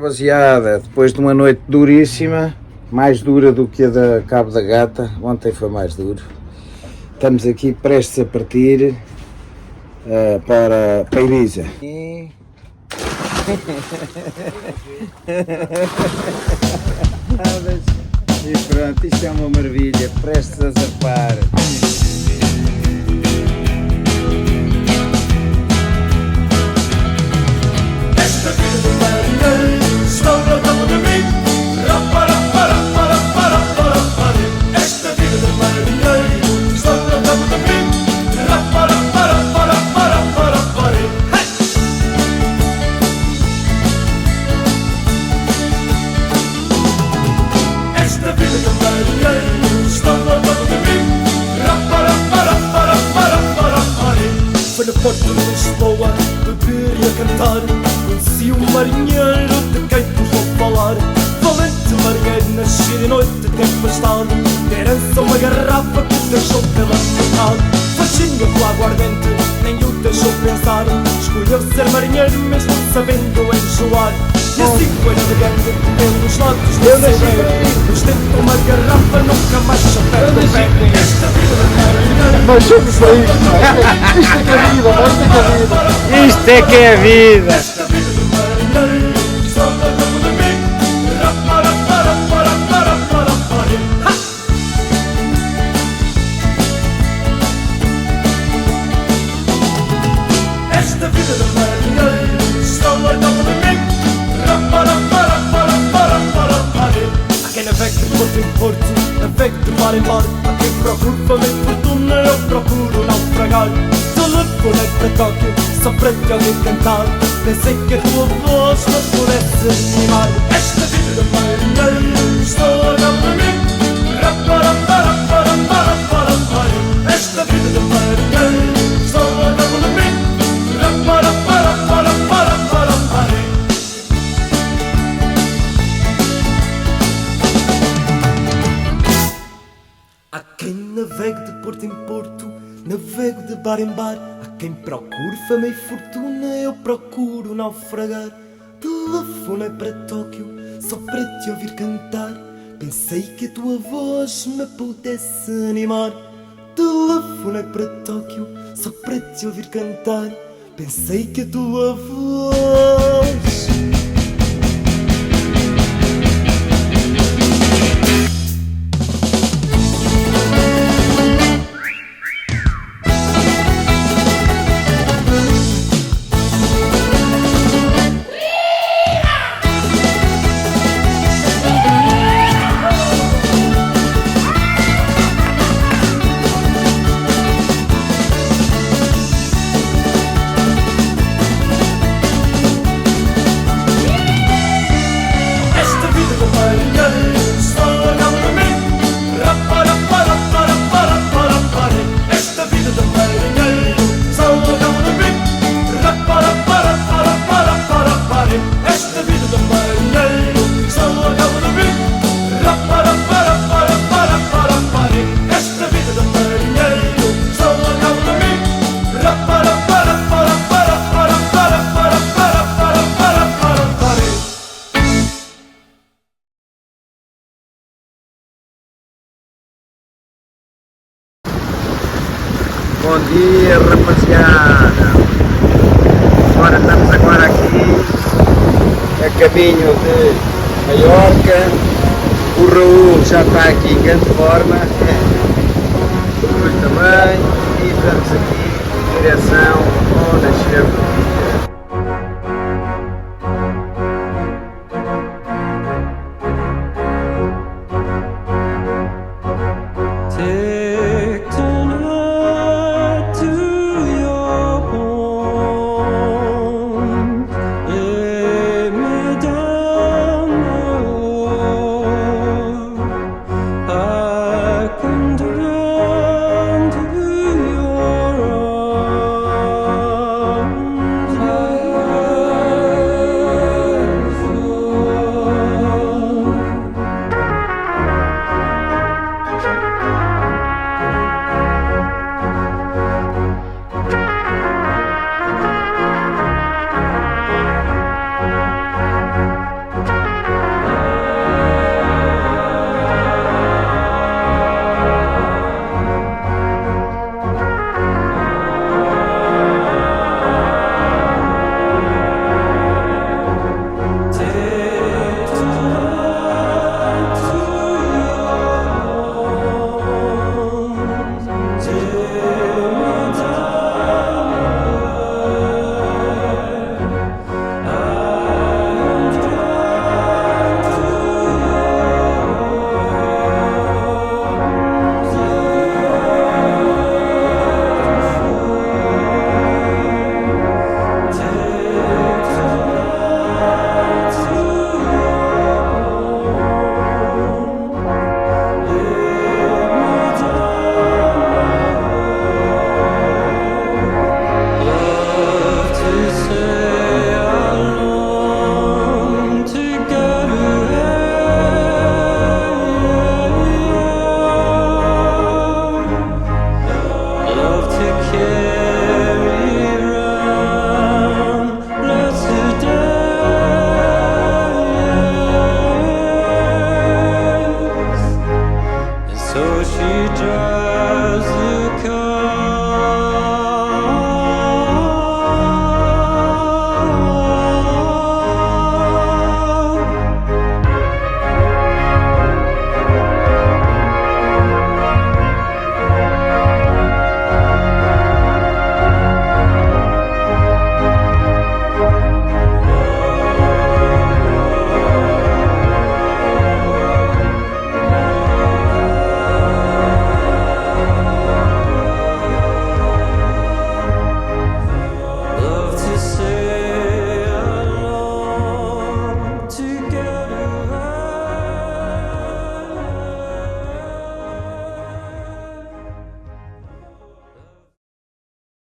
Rapaziada, depois de uma noite duríssima, mais dura do que a da Cabo da Gata, ontem foi mais duro. Estamos aqui prestes a partir para Ibiza. E pronto, isto é uma maravilha, prestes a zarpar. Esta vida do marinheiro está na cama de mim. Esta vida do marinheiro está na cama de mim. Esta vida do marinheiro está na cama de mim. Foi no porto de Lisboa beber e a cantar. Conheci um marinheiro de quem vos vou falar. Valente marinheiro, nascido e noite tempo bastado. De herança uma garrafa que o deixou pela metade. Faixinha do aguardente, nem o deixou pensar. Escolheu ser marinheiro mesmo sabendo enjoar. E assim foi navegando pelos lados do seu rei. Nos tenta uma garrafa, nunca mais chapéu do pé. Esta vida de marinheiro. Mas sempre foi isto, isto é que é a vida, Esta vida do marinheiro está na cama de mim. Esta vida do marinheiro está na cama de mim. Há quem navegue de porto em porto, navegue de mar em mar. Há quem procure fama e fortuna, eu procuro naufragar. Telefonei para Tóquio, só para te ouvir cantar. Pensei que a tua voz me pudesse animar. Esta vida do marinheiro está na cama de mim. Esta vida do marinheiro está na cama de mim. Há quem navegue de porto em porto, navego de bar em bar. Há quem procure fama e fortuna, eu procuro naufragar. Telefonei para Tóquio, só para te ouvir cantar. Pensei que a tua voz me pudesse animar. Telefonei para Tóquio, só para te ouvir cantar. Pensei que a tua voz... Bom dia, rapaziada. Ora, estamos agora aqui a caminho de Maiorca. O Raul já está aqui em grande forma. O Rui também. E estamos aqui em direção ao nascer do